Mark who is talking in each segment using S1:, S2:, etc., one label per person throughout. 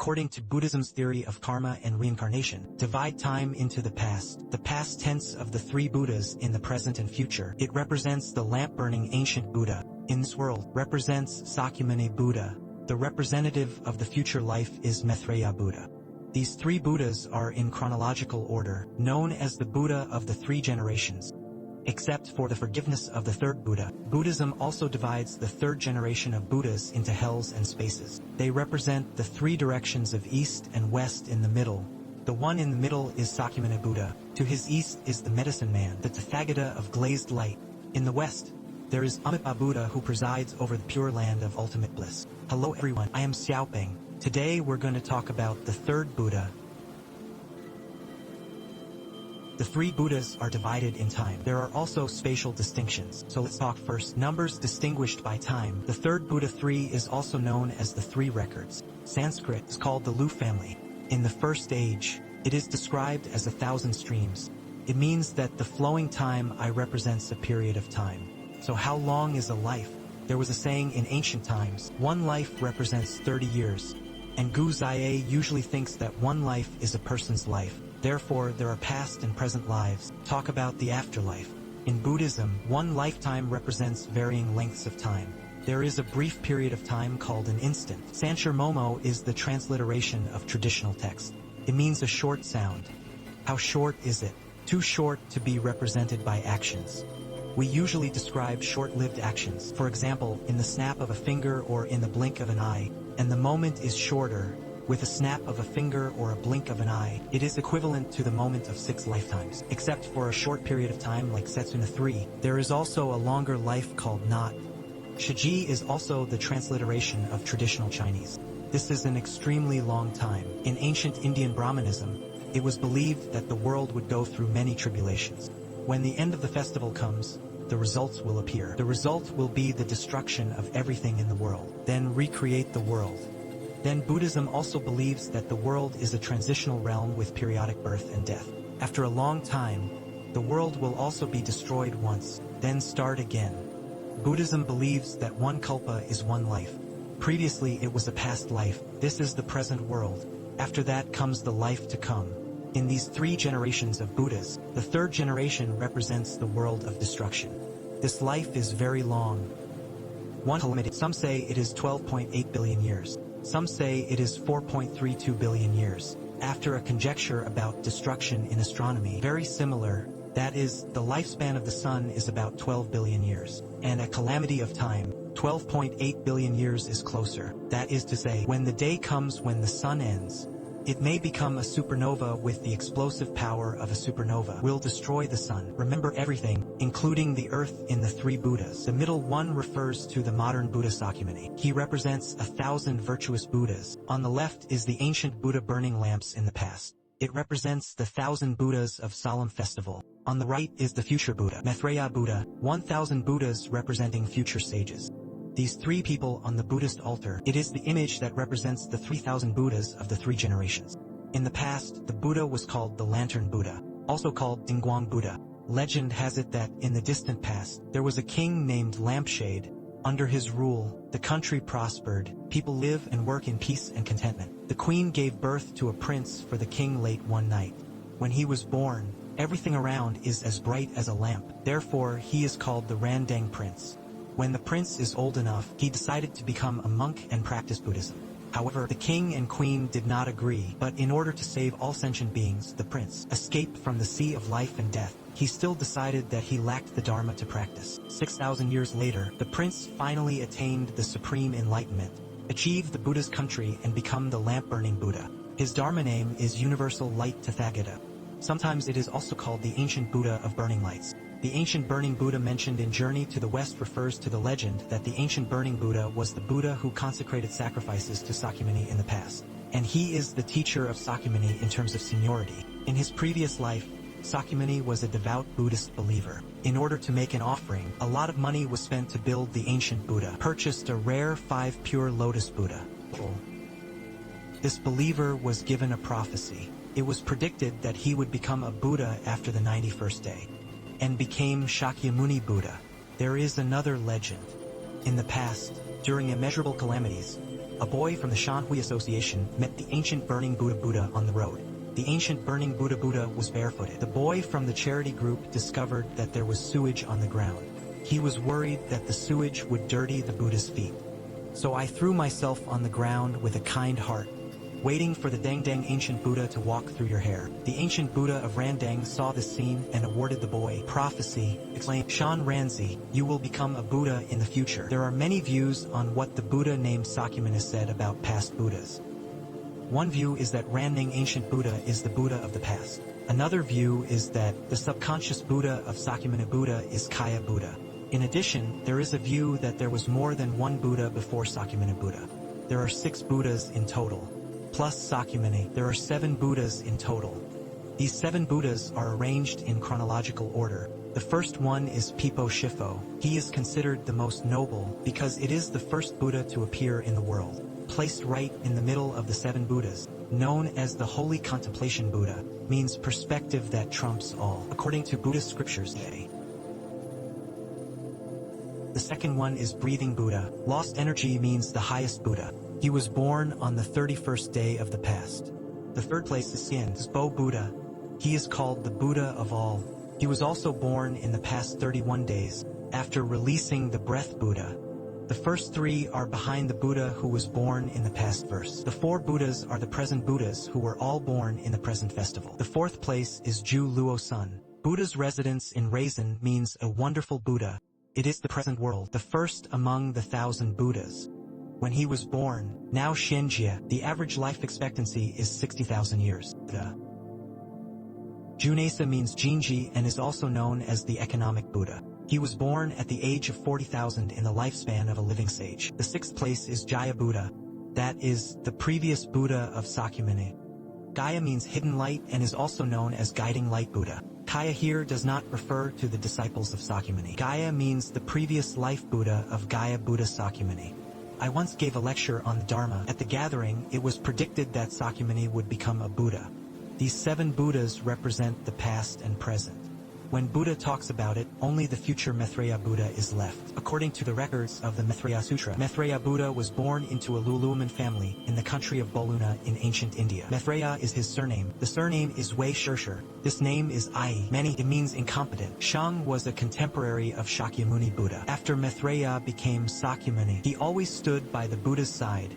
S1: according to Buddhism's theory of karma and reincarnation, divide time into the past tense of the three Buddhas in the present and future. It represents the lamp-burning ancient Buddha. In this world, represents Sakyamuni Buddha. The representative of the future life is Maitreya Buddha. These three Buddhas are in chronological order, known as the Buddha of the three generations. Except for the forgiveness of the third Buddha, Buddhism also divides the third generation of Buddhas into hells and spaces. They represent the three directions of east and west in the middle. The one in the middle is Sakyamuni Buddha. To his east is the medicine man, the Tathagata of glazed light. In the west, there is Amitabha Buddha who presides over the pure land of ultimate bliss. Hello everyone, I am Xiaoping. Today we're going to talk about the third Buddha. The three Buddhas are divided in time. There are also spatial distinctions. So let's talk first. Numbers distinguished by time. The third Buddha 3 is also known as the three records. Sanskrit is called the Lu family. In the first age, it is described as 1,000 streams. It means that the flowing time I represents a period of time. So how long is a life? There was a saying in ancient times, one life represents 30 years. And Gu Zai usually thinks that one life is a person's life. Therefore, there are past and present lives. Talk about the afterlife. In Buddhism, one lifetime represents varying lengths of time. There is a brief period of time called an instant. Sanchar Momo is the transliteration of traditional text. It means a short sound. How short is it? Too short to be represented by actions. We usually describe short-lived actions, for example, in the snap of a finger or in the blink of an eye, and the moment is shorter. With a snap of a finger or a blink of an eye, it is equivalent to the moment of 6 lifetimes. Except for a short period of time like Setsuna 3, there is also a longer life called Not. Shiji is also the transliteration of traditional Chinese. This is an extremely long time. In ancient Indian Brahmanism, it was believed that the world would go through many tribulations. When the end of the festival comes, the results will appear. The result will be the destruction of everything in the world. Then recreate the world. Then Buddhism also believes that the world is a transitional realm with periodic birth and death. After a long time, the world will also be destroyed once, then start again. Buddhism believes that one kalpa is one life. Previously it was a past life. This is the present world. After that comes the life to come. In these three generations of Buddhas, the third generation represents the world of destruction. This life is very long. One limited. Some say it is 12.8 billion years. Some say it is 4.32 billion years. After a conjecture about destruction in astronomy, very similar, that is, the lifespan of the sun is about 12 billion years. And a calamity of time, 12.8 billion years is closer. That is to say, when the day comes when the sun ends, it may become a supernova with the explosive power of a supernova will destroy the sun. Remember everything, including the earth in the three Buddhas. The middle one refers to the modern Buddha Sakyamuni. He represents 1,000 virtuous Buddhas. On the left is the ancient Buddha burning lamps in the past. It represents the 1,000 Buddhas of solemn festival. On the right is the future Buddha, Maitreya Buddha, 1,000 Buddhas representing future sages. These three people on the Buddhist altar, it is the image that represents the 3,000 Buddhas of the three generations. In the past, the Buddha was called the Lantern Buddha, also called Dingguang Buddha. Legend has it that in the distant past, there was a king named Lampshade. Under his rule, the country prospered, people live and work in peace and contentment. The queen gave birth to a prince for the king late one night. When he was born, everything around is as bright as a lamp. Therefore, he is called the Randang Prince. When the prince is old enough, he decided to become a monk and practice Buddhism. However, the king and queen did not agree, but in order to save all sentient beings, the prince escaped from the sea of life and death. He still decided that he lacked the Dharma to practice. 6,000 years later, the prince finally attained the supreme enlightenment, achieved the Buddha's country and become the lamp-burning Buddha. His Dharma name is Universal Light Tathagata. Sometimes it is also called the Ancient Buddha of Burning Lights. The ancient burning Buddha mentioned in Journey to the West refers to the legend that the ancient burning Buddha was the Buddha who consecrated sacrifices to Sakyamuni in the past. And he is the teacher of Sakyamuni in terms of seniority. In his previous life, Sakyamuni was a devout Buddhist believer. In order to make an offering, a lot of money was spent to build the ancient Buddha, purchased a rare 5 pure lotus Buddha. This believer was given a prophecy. It was predicted that he would become a Buddha after the 91st day, and became Shakyamuni Buddha. There is another legend. In the past, during immeasurable calamities, A boy from the Shanhui Association met the ancient burning Buddha on the road. The ancient burning Buddha was barefooted. The boy from the charity group discovered that there was sewage on the ground. He was worried that the sewage would dirty the Buddha's feet. So I threw myself on the ground with a kind heart, waiting for the Dangdang ancient Buddha to walk through your hair. The ancient Buddha of Randang saw this scene and awarded the boy prophecy, exclaimed, Shan Ranzi, you will become a Buddha in the future. There are many views on what the Buddha named Sakyamuni said about past Buddhas. One view is that Randang ancient Buddha is the Buddha of the past. Another view is that the subconscious Buddha of Sakyamuni Buddha is Kaya Buddha. In addition, there is a view that there was more than one Buddha before Sakyamuni Buddha. There are 6 Buddhas in total. Plus Sakyamuni, there are 7 Buddhas in total. These 7 Buddhas are arranged in chronological order. The first one is Pipo Shifo. He is considered the most noble because it is the first Buddha to appear in the world. Placed right in the middle of the 7 Buddhas, known as the Holy Contemplation Buddha, means perspective that trumps all, according to Buddhist scriptures today. The second one is Breathing Buddha. Lost energy means the highest Buddha. He was born on the 31st day of the past. The third place is Bo Buddha. He is called the Buddha of all. He was also born in the past 31 days, after releasing the breath Buddha. The first 3 are behind the Buddha who was born in the past verse. The 4 Buddhas are the present Buddhas who were all born in the present festival. The fourth place is Ju Luo Sun. Buddha's residence in Raisin means a wonderful Buddha. It is the present world, the first among the 1,000 Buddhas. When he was born, now Shenjia, the average life expectancy is 60,000 years. Junesa means Jinji and is also known as the economic Buddha. He was born at the age of 40,000 in the lifespan of a living sage. The sixth place is Jaya Buddha. That is the previous Buddha of Sakyamuni. Gaya means hidden light and is also known as guiding light Buddha. Kaya here does not refer to the disciples of Sakyamuni. Gaya means the previous life Buddha of Gaya Buddha Sakyamuni. I once gave a lecture on the Dharma. At the gathering, it was predicted that Sakyamuni would become a Buddha. These 7 Buddhas represent the past and present. When Buddha talks about it, only the future Maitreya Buddha is left. According to the records of the Maitreya Sutra, Maitreya Buddha was born into a Luluman family in the country of Boluna in ancient India. Maitreya is his surname. The surname is Wei Shirshir. This name is Ai. It means incompetent. Shang was a contemporary of Shakyamuni Buddha. After Maitreya became Sakyamuni, he always stood by the Buddha's side,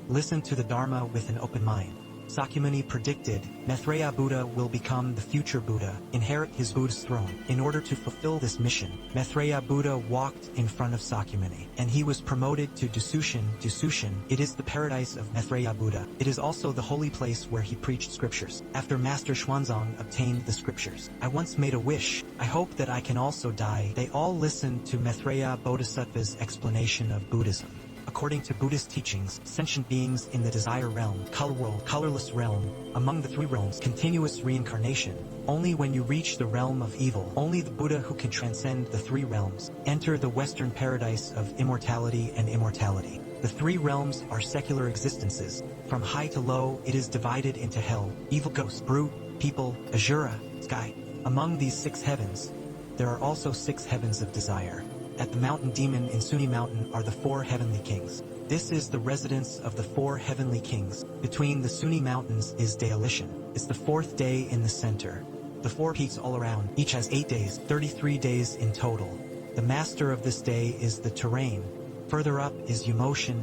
S1: listened to the Dharma with an open mind. Sakyamuni predicted, Maitreya Buddha will become the future Buddha, inherit his Buddha's throne. In order to fulfill this mission, Maitreya Buddha walked in front of Sakyamuni, and he was promoted to Dusushin. Dusushin, it is the paradise of Maitreya Buddha. It is also the holy place where he preached scriptures. After Master Xuanzang obtained the scriptures, I once made a wish. I hope that I can also die. They all listened to Maitreya Bodhisattva's explanation of Buddhism. According to Buddhist teachings, sentient beings in the desire realm, color world, colorless realm, among the 3 realms, continuous reincarnation. Only when you reach the realm of evil, only the Buddha who can transcend the 3 realms, enter the Western paradise of immortality and immortality. The 3 realms are secular existences. From high to low, it is divided into hell, evil ghosts, brute, people, Asura, sky. Among these 6 heavens, there are also 6 heavens of desire. At the mountain demon in Suni Mountain are the 4 heavenly kings. This is the residence of the 4 heavenly kings. Between the Suni Mountains is Daolishan. It's the 4th day in the center. The 4 peaks all around, each has 8 days, 33 days in total. The master of this day is the terrain. Further up is emotion.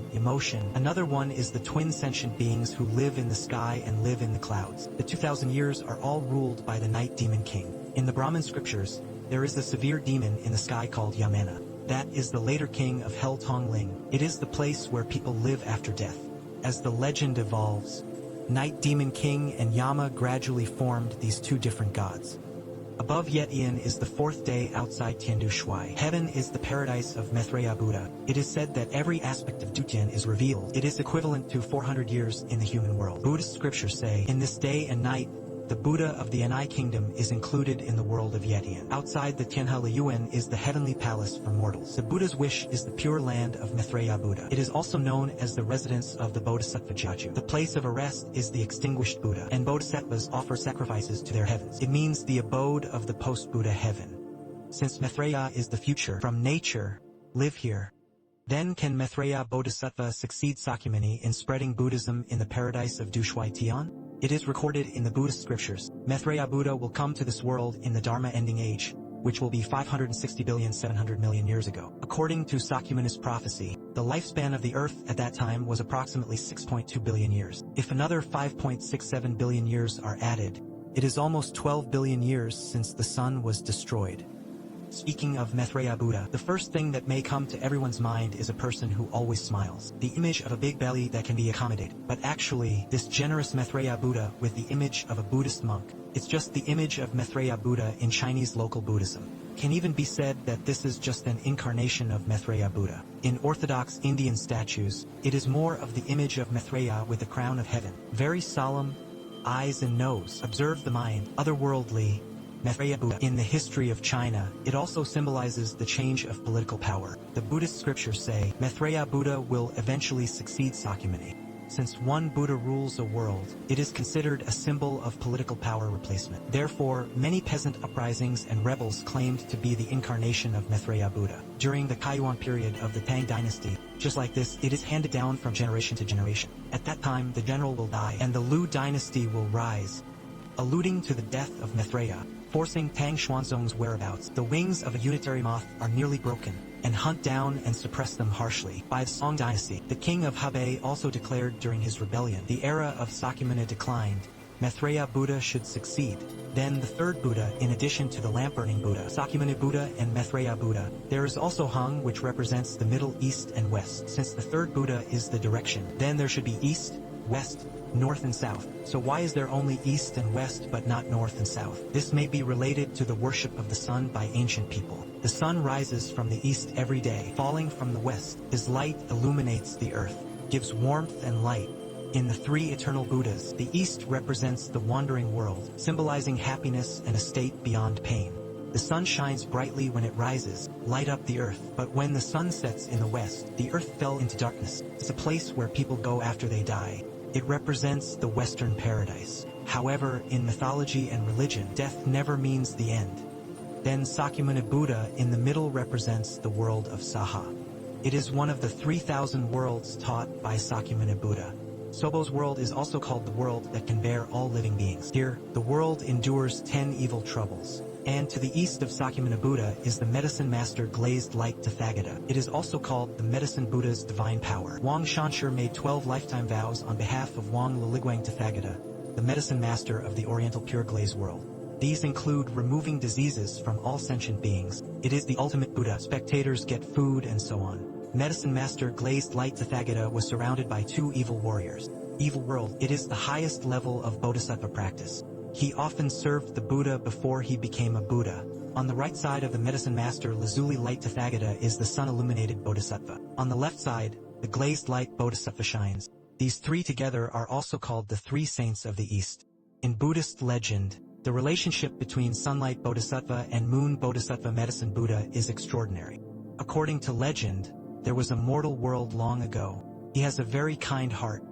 S1: Another one is the twin sentient beings who live in the sky and live in the clouds. The 2,000 years are all ruled by the night demon king. In the Brahmin scriptures, there is the severe demon in the sky called Yamana. That is the later king of Hell Tongling. It is the place where people live after death. As the legend evolves, Night Demon King and Yama gradually formed these 2 different gods. Above Yetian is the 4th day outside Tiandu Shui. Heaven is the paradise of Maitreya Buddha. It is said that every aspect of Dutian is revealed. It is equivalent to 400 years in the human world. Buddhist scriptures say, in this day and night, the Buddha of the Anai kingdom is included in the world of Yetian. Outside the Tianhe Liyuan is the heavenly palace for mortals. The Buddha's wish is the pure land of Maitreya Buddha. It is also known as the residence of the Bodhisattva Jaju. The place of arrest is the extinguished Buddha, and Bodhisattvas offer sacrifices to their heavens. It means the abode of the post-Buddha heaven. Since Maitreya is the future, from nature, live here. Then can Maitreya Bodhisattva succeed Sakyamuni in spreading Buddhism in the paradise of Dushui Tian? It is recorded in the Buddhist scriptures, Maitreya Buddha will come to this world in the Dharma ending age, which will be 560,700,000,000 years ago. According to Sakyamuni's prophecy, the lifespan of the earth at that time was approximately 6.2 billion years. If another 5.67 billion years are added, it is almost 12 billion years since the sun was destroyed. Speaking of Maitreya Buddha, the first thing that may come to everyone's mind is a person who always smiles. The image of a big belly that can be accommodated. But actually, this generous Maitreya Buddha with the image of a Buddhist monk, it's just the image of Maitreya Buddha in Chinese local Buddhism. Can even be said that this is just an incarnation of Maitreya Buddha. In Orthodox Indian statues, it is more of the image of Maitreya with the crown of heaven. Very solemn, eyes and nose. Observe the mind, otherworldly, Maitreya Buddha. In the history of China, it also symbolizes the change of political power. The Buddhist scriptures say, Maitreya Buddha will eventually succeed Sakyamuni. Since one Buddha rules a world, it is considered a symbol of political power replacement. Therefore, many peasant uprisings and rebels claimed to be the incarnation of Maitreya Buddha. During the Kaiyuan period of the Tang dynasty, just like this, it is handed down from generation to generation. At that time, the general will die and the Liu dynasty will rise, alluding to the death of Maitreya, forcing Tang Xuanzong's whereabouts. The wings of a unitary moth are nearly broken, and hunt down and suppress them harshly. By the Song dynasty, the king of Hebei also declared during his rebellion, the era of Sakyamuni declined, Maitreya Buddha should succeed. Then the third Buddha, in addition to the lamp-burning Buddha, Sakyamuni Buddha and Maitreya Buddha, there is also Hung, which represents the Middle East and West. Since the third Buddha is the direction, then there should be East, West, North and South. So why is there only East and West but not North and South? This may be related to the worship of the sun by ancient people. The sun rises from the east every day, falling from the west. His light illuminates the earth, gives warmth and light. In the three eternal Buddhas, the east represents the wandering world, symbolizing happiness and a state beyond pain. The sun shines brightly when it rises, light up the earth. But when the sun sets in the west, the earth fell into darkness. It's a place where people go after they die. It represents the Western paradise. However, in mythology and religion, death never means the end. Then Sakyamuni Buddha in the middle represents the world of Saha. It is one of the 3,000 worlds taught by Sakyamuni Buddha. Sobo's world is also called the world that can bear all living beings. Here, the world endures 10 evil troubles. And to the east of Sakyamuni Buddha is the medicine master glazed light Tathagata. It is also called the medicine Buddha's divine power. Wang Shanshur made 12 lifetime vows on behalf of Wang Liliguang Tathagata, the medicine master of the Oriental pure glaze world. These include removing diseases from all sentient beings. It is the ultimate Buddha. Spectators get food and so on. Medicine master glazed light Tathagata was surrounded by two evil warriors. Evil world, it is the highest level of bodhisattva practice. He often served the Buddha before he became a Buddha. On the right side of the medicine master lazuli light Tathagata is the sun-illuminated bodhisattva. On the left side, the glazed light bodhisattva shines. These three together are also called the three saints of the East. In Buddhist legend, the relationship between sunlight bodhisattva and moon bodhisattva medicine Buddha is extraordinary. According to legend, there was a mortal world long ago. He has a very kind heart.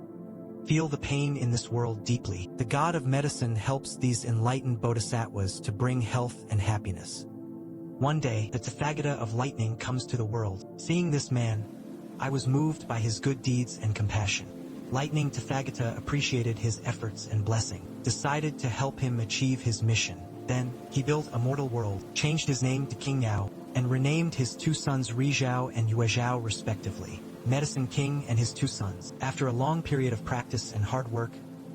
S1: Feel the pain in this world deeply. The god of medicine helps these enlightened bodhisattvas to bring health and happiness. One day, the Tathagata of lightning comes to the world. Seeing this man, I was moved by his good deeds and compassion. Lightning Tathagata appreciated his efforts and blessing, decided to help him achieve his mission. Then, he built a mortal world, changed his name to King Yao, and renamed his two sons Rizhao and Yuezhao respectively. Medicine King and his two sons. After a long period of practice and hard work,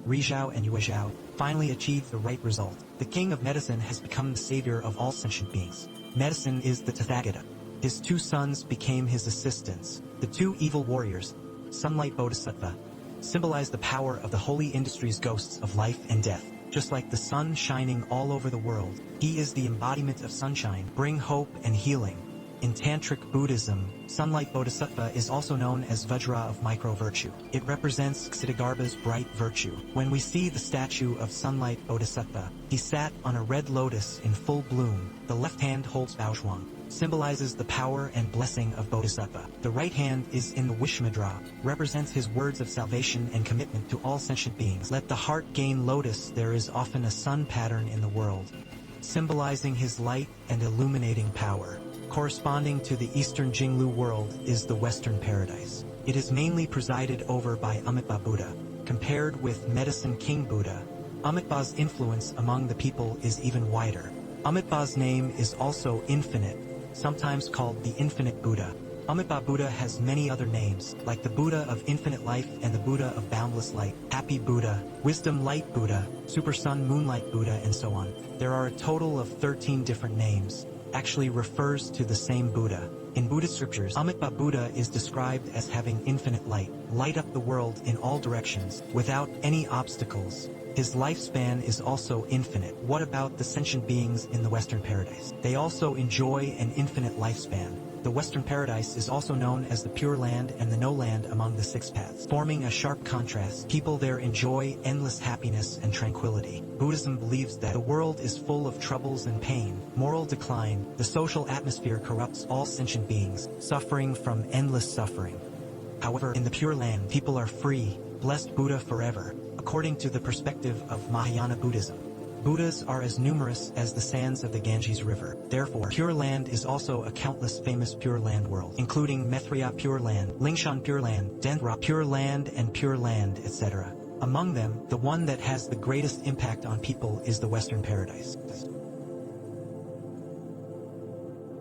S1: Rizhao and Yuezhao finally achieved the right result. The King of Medicine has become the savior of all sentient beings. Medicine is the Tathagata. His two sons became his assistants. The two evil warriors, Sunlight Bodhisattva, symbolize the power of the holy industry's ghosts of life and death. Just like the sun shining all over the world, he is the embodiment of sunshine, bring hope and healing. In Tantric Buddhism, Sunlight Bodhisattva is also known as Vajra of micro-virtue. It represents Ksitigarbha's bright virtue. When we see the statue of Sunlight Bodhisattva, he sat on a red lotus in full bloom. The left hand holds Baozhuang, symbolizes the power and blessing of Bodhisattva. The right hand is in the Wish Mudra, represents his words of salvation and commitment to all sentient beings. Let the heart gain lotus. There is often a sun pattern in the world, symbolizing his light and illuminating power. corresponding to the Eastern Jinglu world, is the Western Paradise. It is mainly presided over by Amitabha Buddha. Compared with Medicine King Buddha, Amitabha's influence among the people is even wider. Amitabha's name is also infinite, sometimes called the Infinite Buddha. Amitabha Buddha has many other names, like the Buddha of Infinite Life and the Buddha of Boundless Light, Happy Buddha, Wisdom Light Buddha, Super Sun Moonlight Buddha, and so on. There are a total of 13 different names, actually refers to the same Buddha. In Buddhist scriptures, Amitabha Buddha is described as having infinite light, light up the world in all directions, without any obstacles. His lifespan is also infinite. What about the sentient beings in the Western Paradise? They also enjoy an infinite lifespan. The Western Paradise is also known as the Pure Land and the No Land among the six paths, forming a sharp contrast. People there enjoy endless happiness and tranquility. Buddhism believes that the world is full of troubles and pain, moral decline, the social atmosphere corrupts all sentient beings, suffering from endless suffering. However, in the Pure Land, people are free, blessed Buddha forever, according to the perspective of Mahayana Buddhism. Buddhas are as numerous as the sands of the Ganges River. Therefore, Pure Land is also a countless famous Pure Land world, including Maitreya Pure Land, Lingshan Pure Land, Dendra Pure Land, and Pure Land, etc. Among them, the one that has the greatest impact on people is the Western Paradise.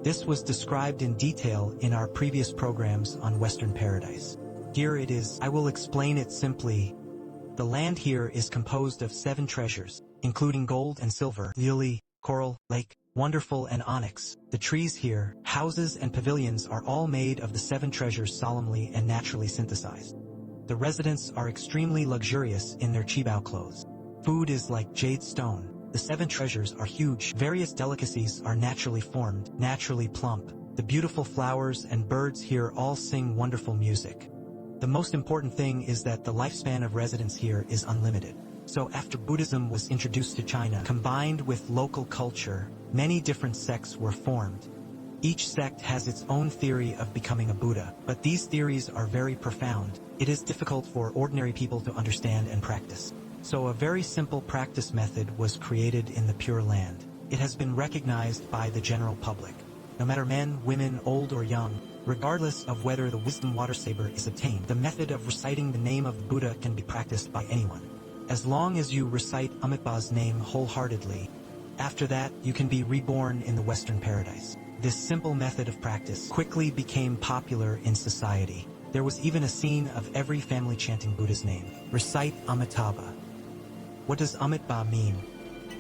S1: This was described in detail in our previous programs on Western Paradise. Here it is. I will explain it simply. The land here is composed of 7 treasures, including gold and silver, lily, coral, lake, wonderful and onyx. The trees here, houses and pavilions are all made of the 7 treasures solemnly and naturally synthesized. The residents are extremely luxurious in their Qibao clothes. Food is like jade stone. The 7 treasures are huge. Various delicacies are naturally formed, naturally plump. The beautiful flowers and birds here all sing wonderful music. The most important thing is that the lifespan of residents here is unlimited. So after Buddhism was introduced to China, combined with local culture, many different sects were formed. Each sect has its own theory of becoming a Buddha, but these theories are very profound. It is difficult for ordinary people to understand and practice. So a very simple practice method was created in the Pure Land. It has been recognized by the general public. No matter men, women, old or young, regardless of whether the wisdom water saber is obtained, the method of reciting the name of the Buddha can be practiced by anyone. As long as you recite Amitabha's name wholeheartedly, after that you can be reborn in the Western Paradise. This simple method of practice quickly became popular in society. There was even a scene of every family chanting Buddha's name. Recite Amitabha. What does Amitabha mean?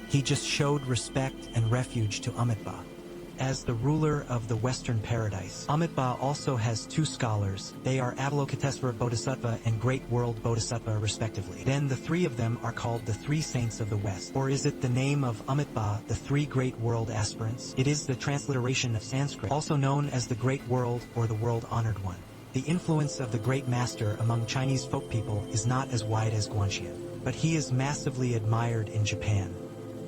S1: He just showed respect and refuge to Amitabha. As the ruler of the Western Paradise, Amitabha also has 2 scholars. They are Avalokitesvara Bodhisattva and Great World Bodhisattva respectively. Then the 3 of them are called the 3 saints of the West. Or is it the name of Amitabha, the 3 Great World aspirants? It is the transliteration of Sanskrit, also known as the Great World or the World Honored One. The influence of the Great Master among Chinese folk people is not as wide as Guanxian, but he is massively admired in Japan.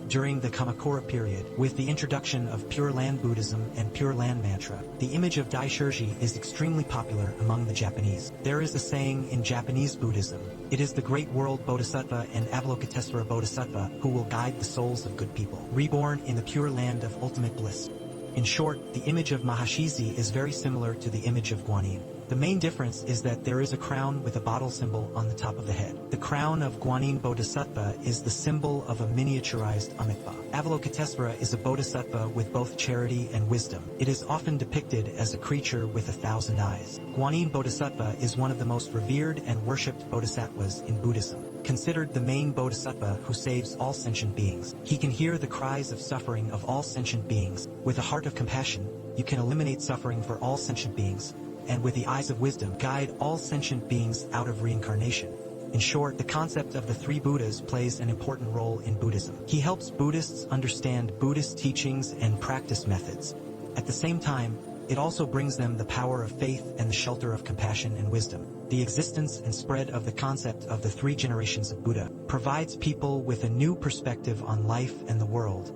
S1: During the Kamakura period, with the introduction of Pure Land Buddhism and Pure Land Mantra, the image of Daishoji is extremely popular among the Japanese. There is a saying in Japanese Buddhism, it is the Great World Bodhisattva and Avalokitesvara Bodhisattva who will guide the souls of good people, reborn in the Pure Land of ultimate bliss. In short, the image of Mahashizi is very similar to the image of Guanyin. The main difference is that there is a crown with a bottle symbol on the top of the head. The crown of Guanyin Bodhisattva is the symbol of a miniaturized Amitabha. Avalokitesvara is a bodhisattva with both charity and wisdom. It is often depicted as a creature with 1,000 eyes. Guanyin Bodhisattva is one of the most revered and worshipped bodhisattvas in Buddhism, considered the main bodhisattva who saves all sentient beings. He can hear the cries of suffering of all sentient beings. With a heart of compassion, you can eliminate suffering for all sentient beings, and with the eyes of wisdom, guide all sentient beings out of reincarnation. In short, the concept of the 3 Buddhas plays an important role in Buddhism. He helps Buddhists understand Buddhist teachings and practice methods. At the same time, it also brings them the power of faith and the shelter of compassion and wisdom. The existence and spread of the concept of the 3 generations of Buddha provides people with a new perspective on life and the world,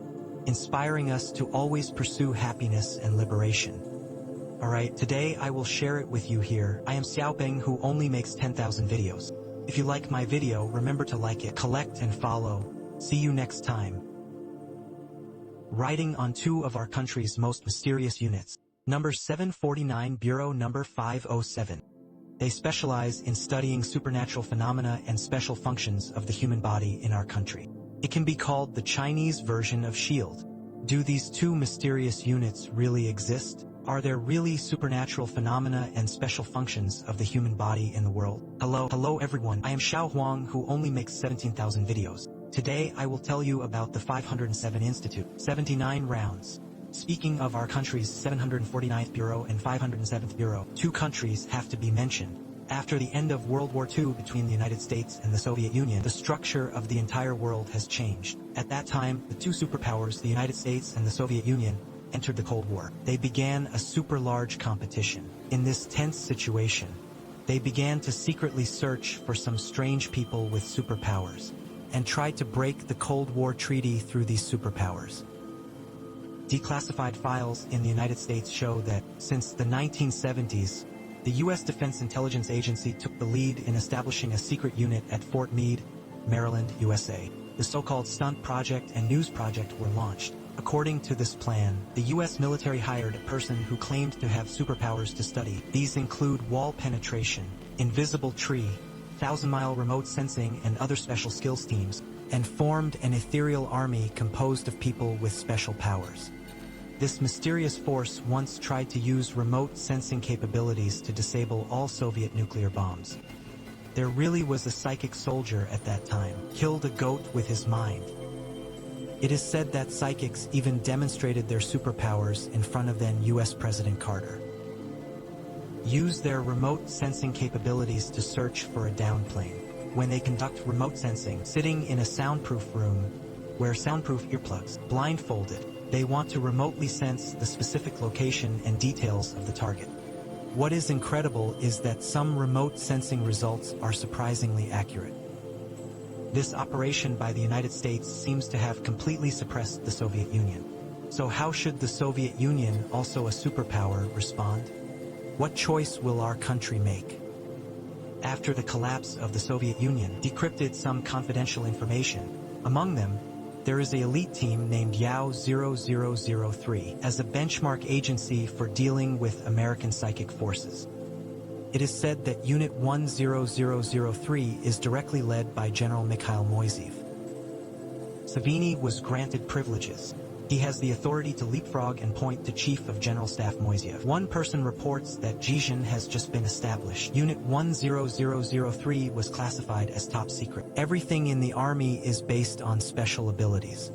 S1: inspiring us to always pursue happiness and liberation. Alright, today I will share it with you here. I am Xiaopeng, who only makes 10,000 videos. If you like my video, remember to like it, collect and follow. See you next time. Riding on 2 of our country's most mysterious units. Number 749 Bureau Number 507. They specialize in studying supernatural phenomena and special functions of the human body in our country. It can be called the Chinese version of SHIELD. Do these two mysterious units really exist? Are there really supernatural phenomena and special functions of the human body in the world? Hello everyone, I am Xiao Huang, who only makes 17,000 videos. Today I will tell you about the 507 Institute, 79 rounds. Speaking of our country's 749th Bureau and 507th Bureau, two countries have to be mentioned. After the end of World War II between the United States and the Soviet Union, the structure of the entire world has changed. At that time, the two superpowers, the United States and the Soviet Union, entered the Cold War. They began a super large competition. In this tense situation, they began to secretly search for some strange people with superpowers, and tried to break the Cold War treaty through these superpowers. Declassified files in the United States show that, since the 1970s, the U.S. Defense Intelligence Agency took the lead in establishing a secret unit at Fort Meade, Maryland, USA. The so-called Stunt Project and News Project were launched. According to this plan, the U.S. military hired a person who claimed to have superpowers to study. These include wall penetration, invisible tree, 1,000-mile remote sensing and other special skills teams, and formed an ethereal army composed of people with special powers. This mysterious force once tried to use remote sensing capabilities to disable all Soviet nuclear bombs. There really was a psychic soldier at that time, killed a goat with his mind. It is said that psychics even demonstrated their superpowers in front of then U.S. President Carter. Used their remote sensing capabilities to search for a downed plane. When they conduct remote sensing, sitting in a soundproof room, wear soundproof earplugs, blindfolded, they want to remotely sense the specific location and details of the target. What is incredible is that some remote sensing results are surprisingly accurate. This operation by the United States seems to have completely suppressed the Soviet Union. So how should the Soviet Union, also a superpower, respond? What choice will our country make? After the collapse of the Soviet Union, decrypted some confidential information. Among them, there is an elite team named Yao 0003 as a benchmark agency for dealing with American psychic forces. It is said that Unit 10003 is directly led by General Mikhail Moiseev. Savini was granted privileges. He has the authority to leapfrog and point to Chief of General Staff Moiseev. One person reports that Jizhen has just been established. Unit 10003 was classified as top secret. Everything in the army is based on special abilities.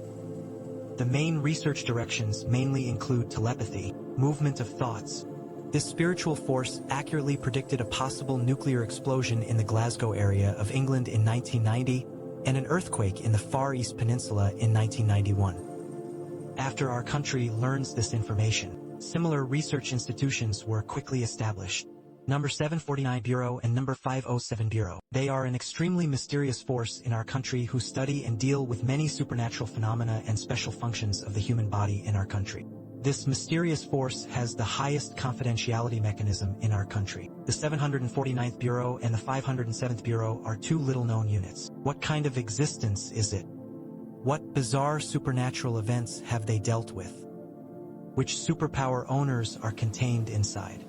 S1: The main research directions mainly include telepathy, movement of thoughts. This spiritual force accurately predicted a possible nuclear explosion in the Glasgow area of England in 1990 and an earthquake in the Far East Peninsula in 1991. After our country learns this information, similar research institutions were quickly established. Number 749 Bureau and Number 507 Bureau. They are an extremely mysterious force in our country who study and deal with many supernatural phenomena and special functions of the human body in our country. This mysterious force has the highest confidentiality mechanism in our country. The 749th Bureau and the 507th Bureau are two little-known units. What kind of existence is it? What bizarre supernatural events have they dealt with? Which superpower owners are contained inside?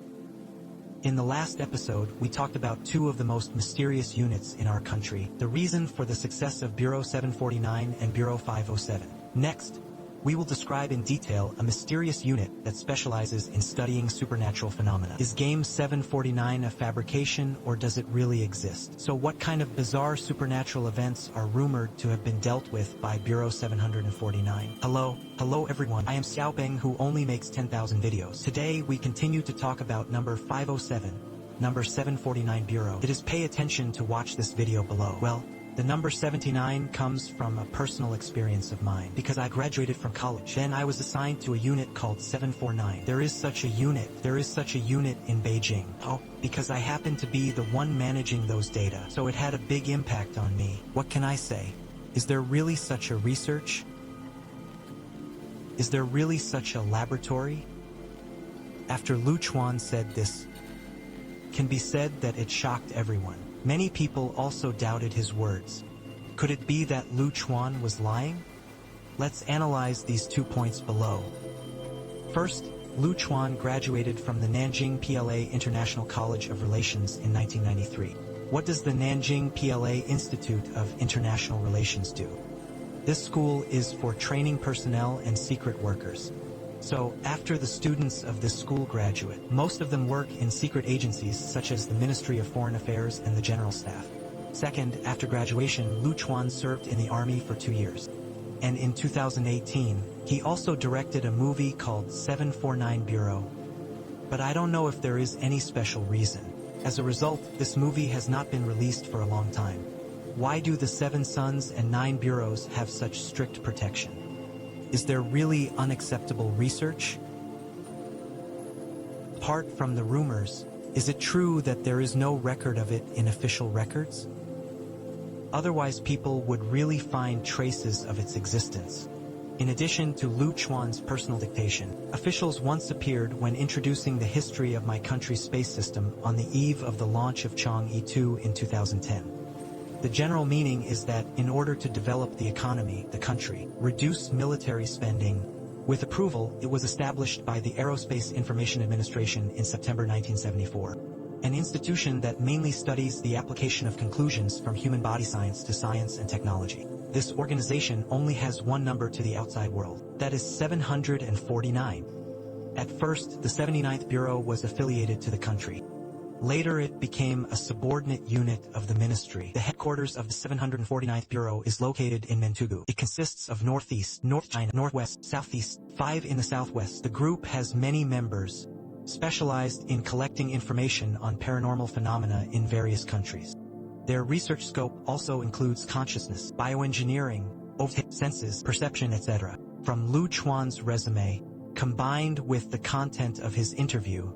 S1: In the last episode, we talked about two of the most mysterious units in our country, the reason for the success of Bureau 749 and Bureau 507. Next, we will describe in detail a mysterious unit that specializes in studying supernatural phenomena. Is Game 749 a fabrication, or does it really exist? So what kind of bizarre supernatural events are rumored to have been dealt with by Bureau 749? Hello everyone, I am Xiaopeng, who only makes 10,000 videos. Today we continue to talk about number 507, number 749 Bureau. It is pay attention to watch this video below. Well, the number 79 comes from a personal experience of mine. Because I graduated from college, then I was assigned to a unit called 749. There is such a unit in Beijing. Oh, because I happened to be the one managing those data, so it had a big impact on me. What can I say? Is there really such a research? Is there really such a laboratory? After Lu Chuan said this, can be said that it shocked everyone. Many people also doubted his words. Could it be that Lu Chuan was lying? Let's analyze these 2 points below. First, Lu Chuan graduated from the Nanjing PLA International College of Relations in 1993. What does the Nanjing PLA Institute of International Relations do? This school is for training personnel and secret workers. So, after the students of this school graduate, most of them work in secret agencies such as the Ministry of Foreign Affairs and the General Staff. Second, after graduation, Lu Chuan served in the army for 2 years. And in 2018, he also directed a movie called 749 Bureau. But I don't know if there is any special reason. As a result, this movie has not been released for a long time. Why do the 7 sons and 9 bureaus have such strict protection? Is there really unacceptable research? Apart from the rumors, is it true that there is no record of it in official records? Otherwise, people would really find traces of its existence. In addition to Lu Chuan's personal dictation, officials once appeared when introducing the history of my country's space system on the eve of the launch of Chang'e 2 in 2010. The general meaning is that, in order to develop the economy, the country, reduce military spending, with approval, it was established by the Aerospace Information Administration in September 1974. An institution that mainly studies the application of conclusions from human body science to science and technology. This organization only has one number to the outside world, that is 749. At first, the 79th Bureau was affiliated to the country. Later it became a subordinate unit of the ministry. The headquarters of the 749th Bureau is located in Mentugu. It consists of Northeast, North China, Northwest, Southeast, 5 in the Southwest. The group has many members, specialized in collecting information on paranormal phenomena in various countries. Their research scope also includes consciousness, bioengineering, senses, perception, etc. From Lu Chuan's resume, combined with the content of his interview,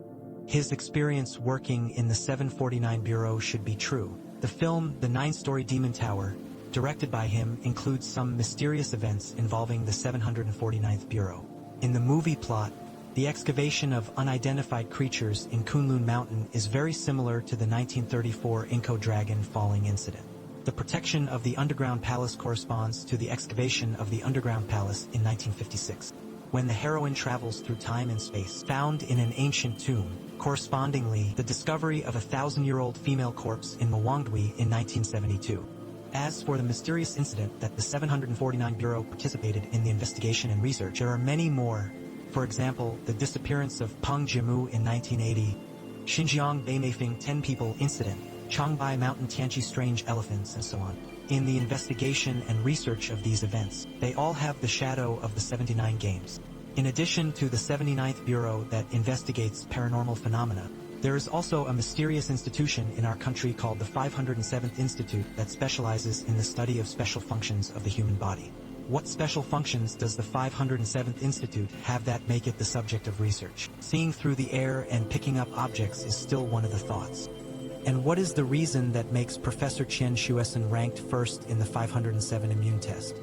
S1: his experience working in the 749 Bureau should be true. The film, The 9-Story Demon Tower, directed by him, includes some mysterious events involving the 749th Bureau. In the movie plot, the excavation of unidentified creatures in Kunlun Mountain is very similar to the 1934 Inco Dragon falling incident. The protection of the underground palace corresponds to the excavation of the underground palace in 1956, when the heroine travels through time and space, found in an ancient tomb. Correspondingly, the discovery of a 1,000-year-old female corpse in Mwangdui in 1972. As for the mysterious incident that the 749 Bureau participated in the investigation and research, there are many more. For example, the disappearance of Peng Jimu in 1980, Xinjiang Beimei 10 people incident, Changbai Mountain Tianqi strange elephants, and so on. In the investigation and research of these events, they all have the shadow of the 79 games. In addition to the 79th Bureau that investigates paranormal phenomena, there is also a mysterious institution in our country called the 507th Institute that specializes in the study of special functions of the human body. What special functions does the 507th Institute have that make it the subject of research? Seeing through the air and picking up objects is still one of the thoughts. And what is the reason that makes Professor Qian Shueson ranked first in the 507 immune test?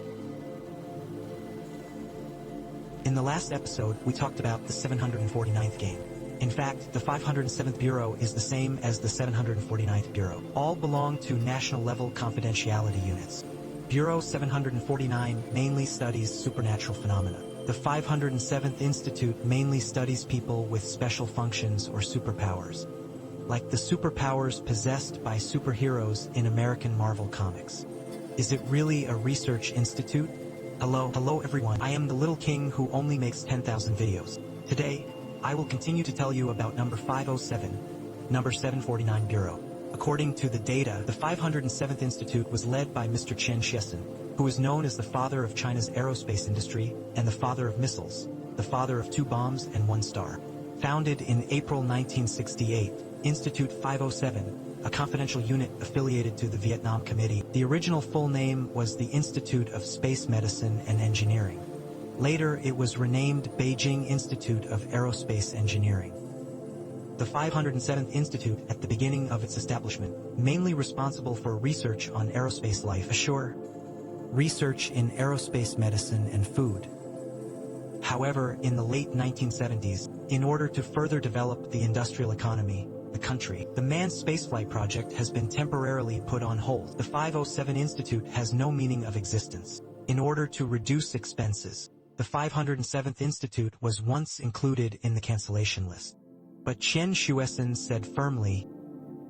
S1: In the last episode, we talked about the 749th game. In fact, the 507th Bureau is the same as the 749th Bureau. All belong to national-level confidentiality units. Bureau 749 mainly studies supernatural phenomena. The 507th Institute mainly studies people with special functions or superpowers, like the superpowers possessed by superheroes in American Marvel Comics. Is it really a research institute? Hello everyone, I am the little king who only makes 10,000 videos. Today, I will continue to tell you about number 507, number 749 Bureau. According to the data, the 507th Institute was led by Mr. Qian Shueson, who is known as the father of China's aerospace industry and the father of missiles, the father of 2 bombs and 1 star. Founded in April 1968, Institute 507, a confidential unit affiliated to the Vietnam Committee. The original full name was the Institute of Space Medicine and Engineering. Later, it was renamed Beijing Institute of Aerospace Engineering. The 507th Institute, at the beginning of its establishment, mainly responsible for research on aerospace life assured, research in aerospace medicine and food. However, in the late 1970s, in order to further develop the industrial economy, the country, the manned spaceflight project has been temporarily put on hold. The 507 Institute has no meaning of existence. In order to reduce expenses, The 507th Institute was once included in the cancellation list. But Chen Shuesan said firmly,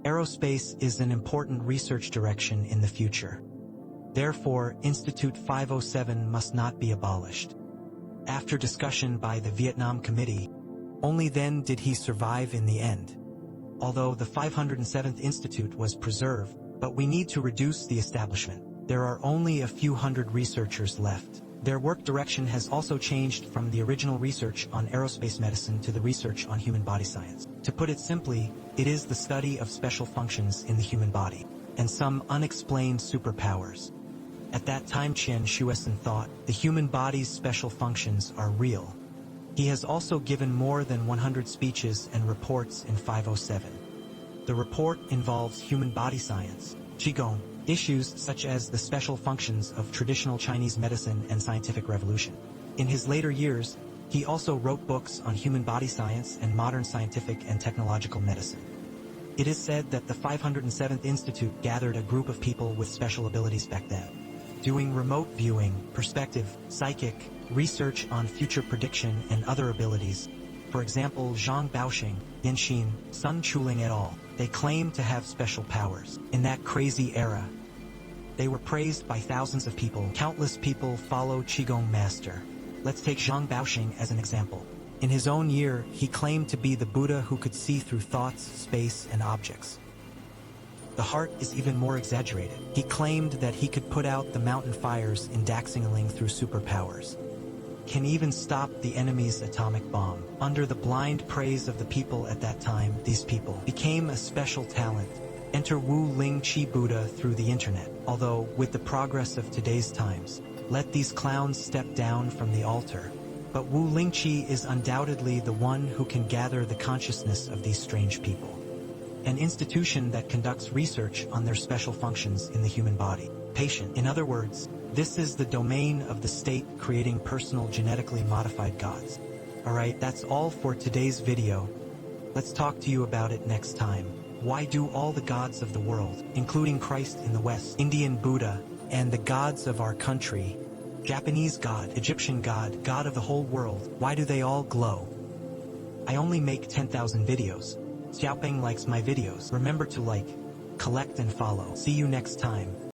S1: aerospace is an important research direction in the future. Therefore, Institute 507 must not be abolished. After discussion by the Vietnam Committee, only then did he survive in the end. Although the 507th Institute was preserved, but we need to reduce the establishment. There are only a few hundred researchers left. Their work direction has also changed from the original research on aerospace medicine to the research on human body science. To put it simply, it is the study of special functions in the human body, and some unexplained superpowers. At that time Chen Shuesan thought, the human body's special functions are real. He has also given more than 100 speeches and reports in 507. The report involves human body science, Qigong, issues such as the special functions of traditional Chinese medicine and scientific revolution. In his later years, he also wrote books on human body science and modern scientific and technological medicine. It is said that the 507th Institute gathered a group of people with special abilities back then, doing remote viewing, perspective, psychic, research on future prediction and other abilities. For example, Zhang Baoxing, Yin Xin, Sun Chuling et al. They claimed to have special powers. In that crazy era, they were praised by thousands of people. Countless people follow Qigong master. Let's take Zhang Baoxing as an example. In his own year, he claimed to be the Buddha who could see through thoughts, space, and objects. The heart is even more exaggerated. He claimed that he could put out the mountain fires in Daxingling through superpowers. Can even stop the enemy's atomic bomb. Under the blind praise of the people at that time, these people became a special talent. Enter Wu Ling Chi Buddha through the internet. Although, with the progress of today's times, let these clowns step down from the altar. But Wu Ling Chi is undoubtedly the one who can gather the consciousness of these strange people. An institution that conducts research on their special functions in the human body. Patient. In other words, this is the domain of the state creating personal genetically modified gods. Alright, that's all for today's video. Let's talk to you about it next time. Why do all the gods of the world, including Christ in the West, Indian Buddha, and the gods of our country, Japanese God, Egyptian God, God of the whole world, why do they all glow? I only make 10,000 videos. Xiaoping likes my videos. Remember to like, collect and follow. See you next time.